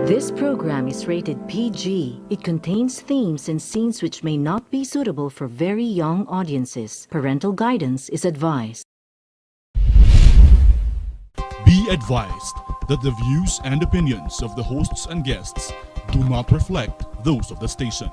This program is rated PG. It contains themes and scenes which may not be suitable for very young audiences. Parental guidance is advised. Be advised that the views and opinions of the hosts and guests do not reflect those of the station.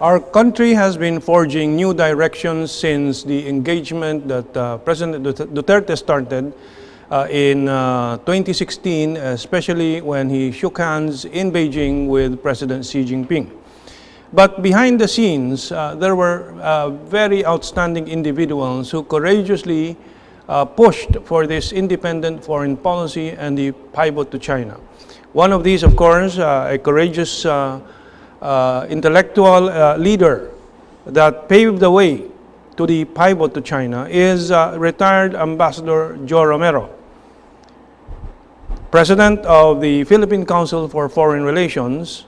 Our country has been forging new directions since the engagement that President Duterte started in 2016, especially when he shook hands in Beijing with President Xi Jinping. But behind the scenes, there were very outstanding individuals who courageously pushed for this independent foreign policy and the pivot to China. One of these, of course, a courageous intellectual leader that paved the way to the pivot to China is retired Ambassador Joe Romero, President of the Philippine Council for Foreign Relations,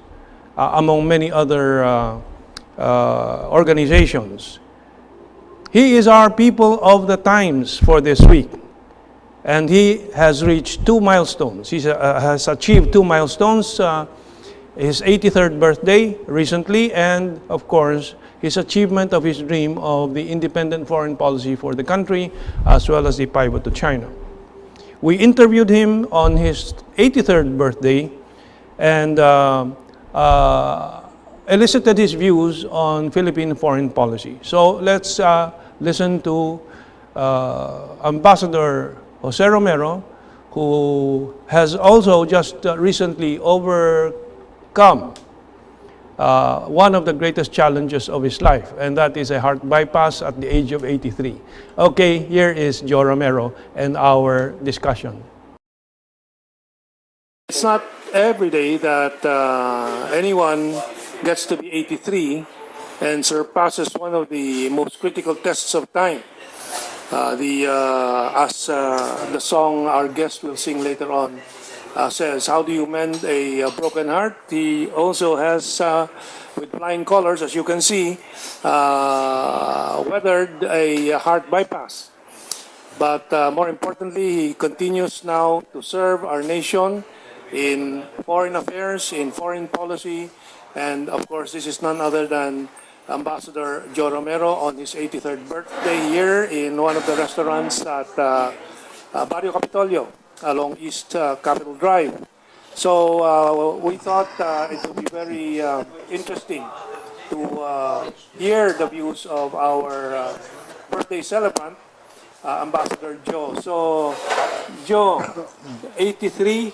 among many other organizations. He is our people of the times for this week, and he has reached two milestones. He has achieved two milestones, his 83rd birthday recently, and of course his achievement of his dream of the independent foreign policy for the country, as well as the pivot to China. We interviewed him on his 83rd birthday and elicited his views on Philippine foreign policy. So let's listen to Ambassador Jose Romero, who has also just recently overcome one of the greatest challenges of his life, and that is a heart bypass at the age of 83. Okay, here is Joe Romero and our discussion. It's not every day that anyone gets to be 83 and surpasses one of the most critical tests of time. As the song our guest will sing later on says, how do you mend a broken heart? He also has, with flying colors, as you can see, weathered a heart bypass. But more importantly, he continues now to serve our nation in foreign affairs, in foreign policy, and of course, this is none other than Ambassador Joe Romero on his 83rd birthday here in one of the restaurants at Barrio Capitolio along East Capitol Drive. So we thought it would be very interesting to hear the views of our birthday celebrant, Ambassador Joe. So, Joe, 83,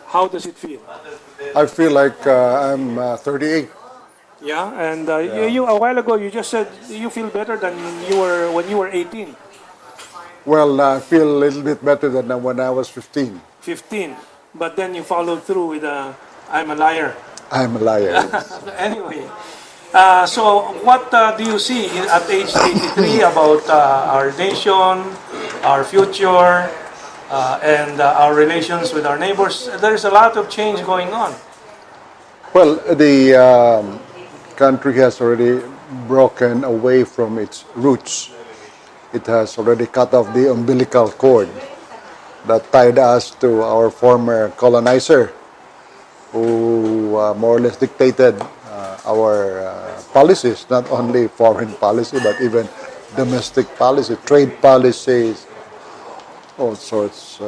how does it feel? I feel like I'm 38. Yeah, and you a while ago you just said you feel better than you were when you were 18. Well, I feel a little bit better than when I was 15. 15, but then you followed through with I'm a liar. I'm a liar. Anyway, so what do you see at age 83 about our nation, our future, and our relations with our neighbors? There's a lot of change going on. Well, the country has already broken away from its roots. It has already cut off the umbilical cord that tied us to our former colonizer, who more or less dictated our policies, not only foreign policy, but even domestic policy, trade policies, all sorts.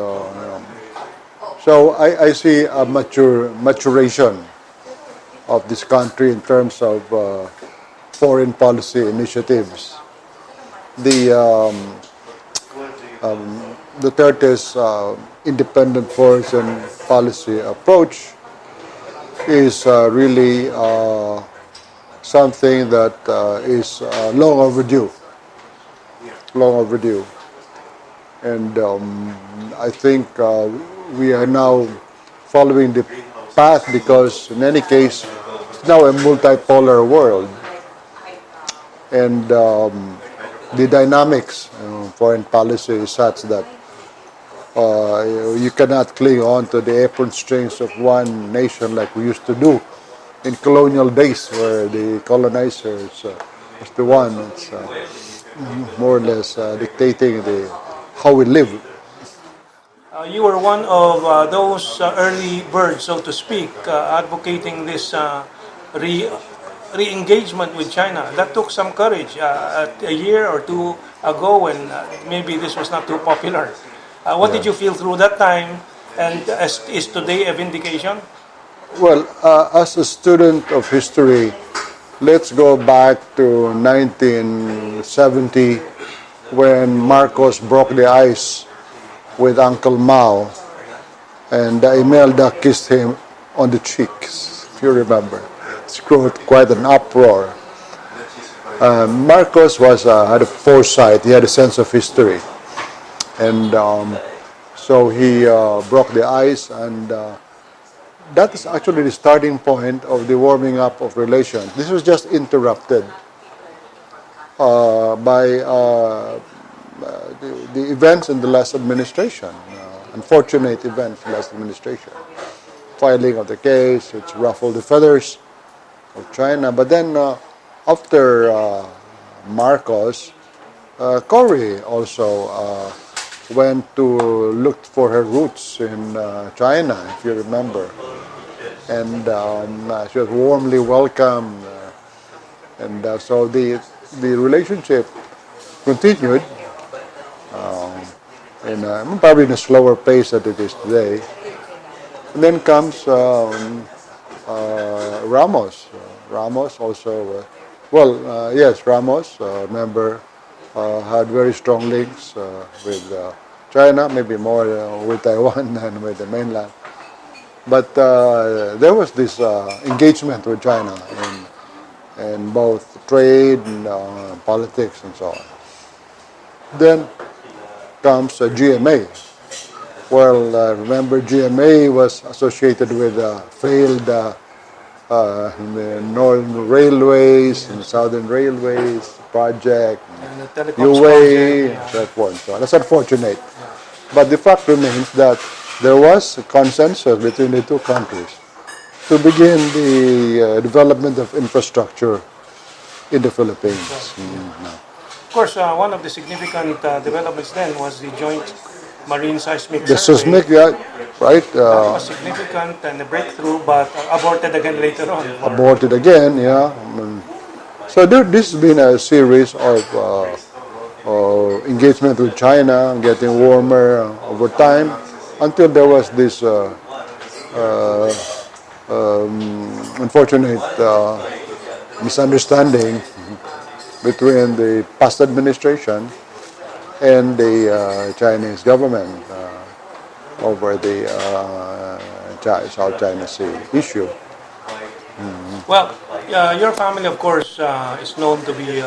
So I see a maturation of this country in terms of foreign policy initiatives. Duterte's independent foreign policy approach is really something that is long overdue. Long overdue. And I think we are now following the path because in any case, it's now a multipolar world. And the dynamics foreign policy is such that you cannot cling on to the apron strings of one nation like we used to do in colonial days, where the colonizers was the one that's more or less dictating how we live. You were one of those early birds, so to speak, advocating this re-engagement with China. That took some courage a year or two ago when maybe this was not too popular. What did you feel through that time, and is today a vindication? Well, as a student of history, let's go back to 1970 when Marcos broke the ice with Uncle Mao, and Imelda kissed him on the cheeks, if you remember. It's quite an uproar. Marcos had a foresight, he had a sense of history, and so he broke the ice, and that is actually the starting point of the warming up of relations. This was just interrupted by the events in the last administration, unfortunate events in the last administration. Filing of the case, which ruffled the feathers of China. But then after Marcos, Cory also went to look for her roots in China, if you remember. And she was warmly welcomed. And so the relationship continued in probably in a slower pace than it is today. And then comes Ramos. Ramos also, yes, Ramos, remember, had very strong links with China, maybe more with Taiwan than with the mainland. But there was this engagement with China in both trade and politics and so on. Then comes GMA. Well, remember GMA was associated with failed the Northern Railways and Southern Railways project, UA, that one. So that's unfortunate. But the fact remains that there was a consensus between the two countries to begin the development of infrastructure in the Philippines. Of course, one of the significant developments then was the joint marine seismic The survey. seismic, yeah, right? That was significant and a breakthrough, but aborted again later on. Aborted again, yeah. So this has been a series of engagement with China, getting warmer over time, until there was this unfortunate misunderstanding between the past administration and the Chinese government over the South China Sea issue. Well, your family, of course, is known to be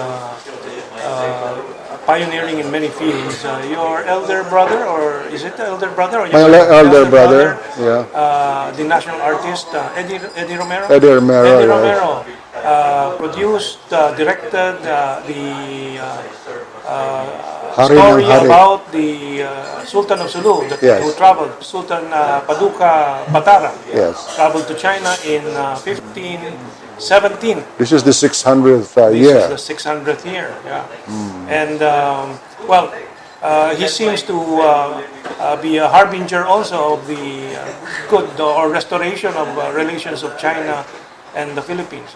pioneering in many fields. Your elder brother, or is it the elder brother? Or My elder brother, yeah. The national artist, Eddie Romero? Eddie Romero, Eddie yes. Romero produced, directed story about the Sultan of Sulu, who traveled, Sultan Paduka Batara, traveled to China in 1517. This is the 600th year. This is the 600th year, yeah. And, he seems to be a harbinger also of the good or restoration of relations of China and the Philippines.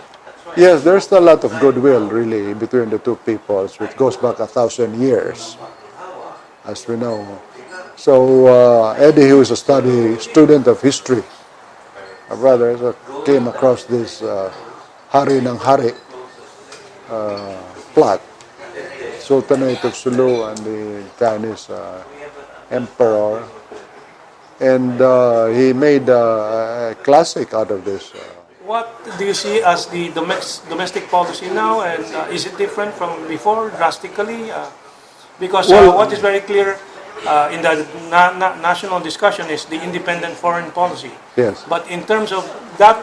Yes, there's a lot of goodwill, really, between the two peoples, which goes back 1,000 years, as we know. So, Eddie, who is a student of history, my brother, came across this Hari ng Hari plot. Sultanate of Sulu and the Chinese emperor. And he made a classic out of this. What do you see as the domestic policy now, and is it different from before drastically? Because what is very clear in the national discussion is the independent foreign policy. Yes. But in terms of that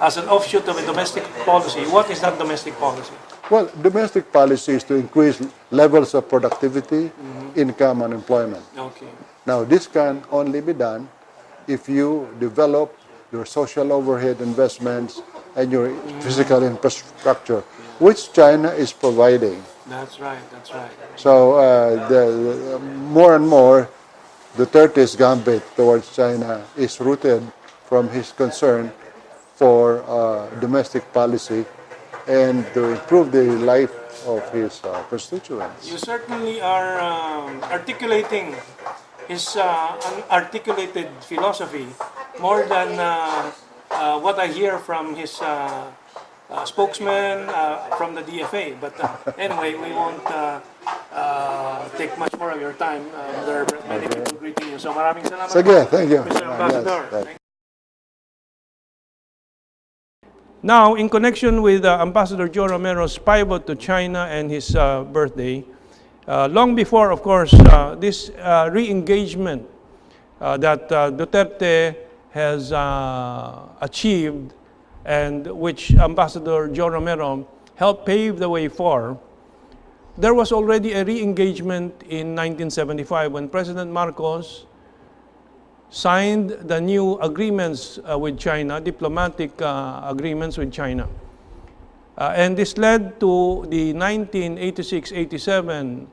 as an offshoot of a domestic policy, what is that domestic policy? Well, domestic policy is to increase levels of productivity, income, and employment. Okay. Now, this can only be done if you develop your social overhead investments and your physical infrastructure, which China is providing. That's right, that's right. So, more and more, Duterte's gambit towards China is rooted from his concern for domestic policy and to improve the life of his constituents. You certainly are articulating his unarticulated philosophy more than what I hear from his spokesman from the DFA. But anyway, we won't take much more of your time. There are many people greeting you. So maraming salamat. Sige, thank you. Mr. Ambassador. Yes. Now, in connection with Ambassador Joe Romero's pivot to China and his birthday, long before, of course, this re-engagement that Duterte has achieved and which Ambassador Joe Romero helped pave the way for, there was already a re-engagement in 1975 when President Marcos signed the new agreements with China, diplomatic agreements with China. And this led to the 1986-87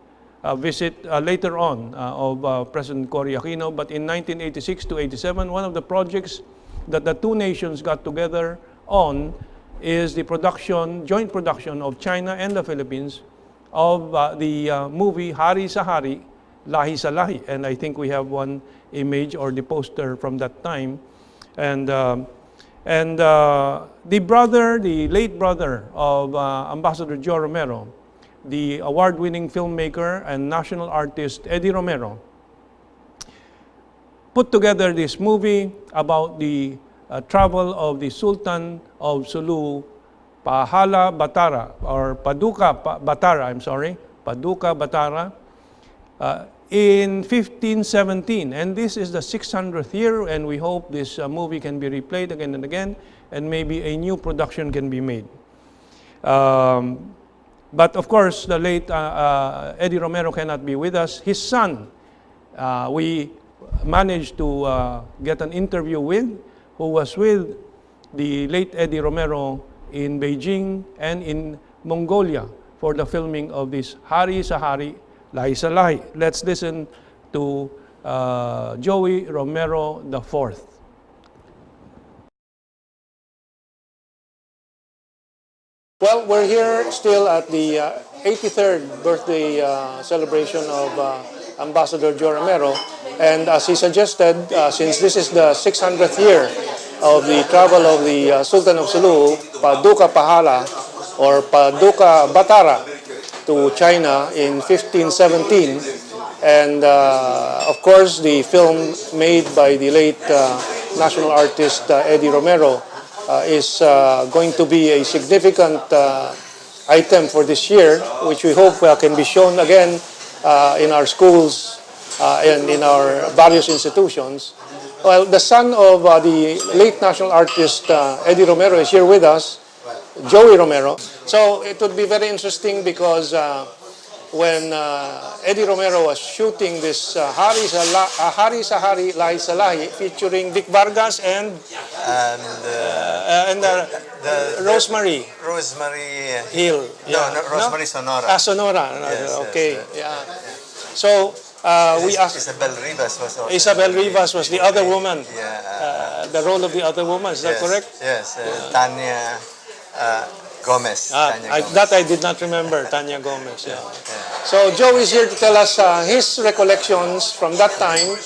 visit later on of President Cory Aquino. But in 1986 to 87, one of the projects that the two nations got together on is the joint production of China and the Philippines of the movie Hari sa Hari, Lahi sa Lahi. And I think we have one image or the poster from that time. And the late brother of Ambassador Joe Romero, the award-winning filmmaker and national artist Eddie Romero, put together this movie about the travel of the Sultan of Sulu, Pahala Batara, or Paduka Batara, Paduka Batara, in 1517. And this is the 600th year, and we hope this movie can be replayed again and again, and maybe a new production can be made. But of course, the late Eddie Romero cannot be with us. His son, we managed to get an interview with, who was with the late Eddie Romero in Beijing and in Mongolia for the filming of this Hari sa Hari, Lahi sa Lahi. Let's listen to Joey Romero IV. Well, we're here still at the 83rd birthday celebration of Ambassador Joe Romero. And as he suggested, since this is the 600th year of the travel of the Sultan of Sulu, Paduka Pahala, or Paduka Batara, to China in 1517. And of course, the film made by the late national artist Eddie Romero is going to be a significant item for this year, which we hope can be shown again in our schools and in our various institutions. Well, the son of the late national artist Eddie Romero is here with us, Joey Romero. So it would be very interesting because when Eddie Romero was shooting this Hari sa Hari, Lahi sa Lahi, featuring Vic Vargas and Rosemary Hill. Yeah. No, Rosemary Sonora. Sonora. Yes, okay, yes. yeah. So we asked. Isabel Rivas was also. Isabel Rivas was the other woman. Yeah. The role of the other woman. Is that correct? Yes. Tanya Gomez. That I did not remember. Tanya Gomez. Yeah. So Joe is here to tell us his recollections from that time.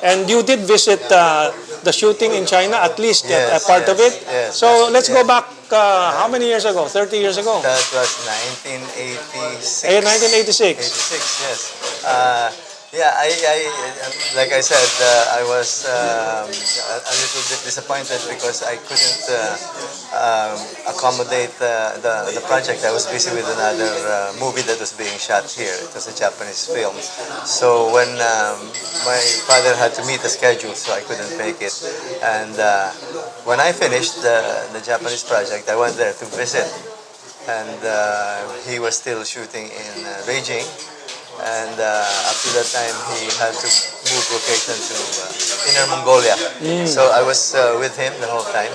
And you did visit the shooting in China, at least a part of it. Yes, so let's go back how many years ago? 30 years ago? That was 1986. 1986. 86, yes. Yeah, like I said, I was a little bit disappointed because I couldn't accommodate the project. I was busy with another movie that was being shot here. It was a Japanese film. So when my father had to meet the schedule, so I couldn't make it. And when I finished the Japanese project, I went there to visit. And he was still shooting in Beijing. And up to that time, he had to move location to Inner Mongolia. So I was with him the whole time.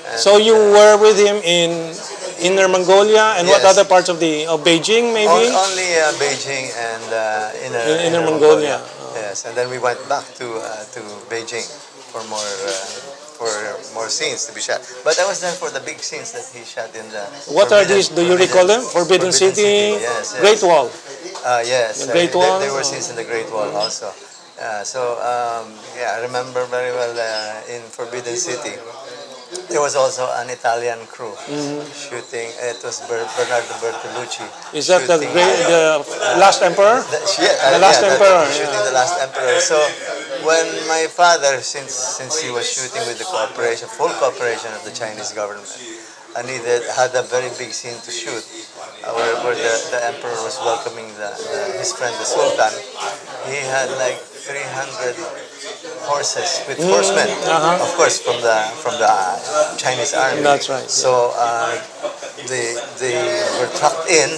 And, So you were with him in Inner Mongolia and what Yes. other parts of Beijing maybe? only Beijing and Inner Mongolia. Yes, and then we went back to Beijing for more scenes to be shot. But I was there for the big scenes that he shot in the. What are these? Do you recall them? Forbidden City, Yes, yes. Great Wall. Yes, The Great Wall? there were scenes in the Great Wall also. I remember very well in Forbidden City. There was also an Italian crew shooting. It was Bernardo Bertolucci. Is that the shooting, Last Emperor? The Last Emperor, shooting yeah. the Last Emperor. So when my father, since he was shooting with the full cooperation of the Chinese government, and he had a very big scene to shoot, where the emperor was welcoming his friend the Sultan. He had like 300 horses with horsemen, of course, from the Chinese army. That's right. So they were tucked in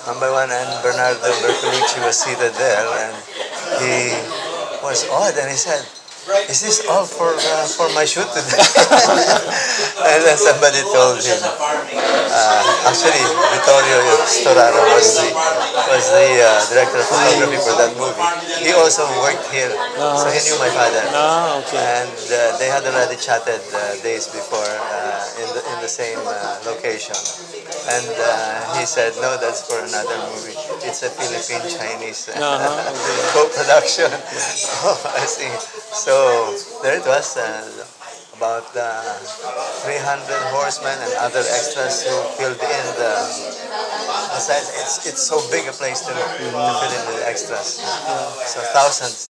one by one, and Bernardo Bertolucci was seated there, and he was awed, and he said, "Is this all for my shoot today?" And then somebody told him, actually, Vittorio Storaro was the director of photography for that movie. He also worked here, so he knew my father. Okay. And they had already chatted days before in the same location. And he said, "No, that's for another movie. It's a Philippine-Chinese co-production." Oh, I see. So there it was, about 300 horsemen and other extras who filled in the size. It's so big a place to fill in the extras. So thousands.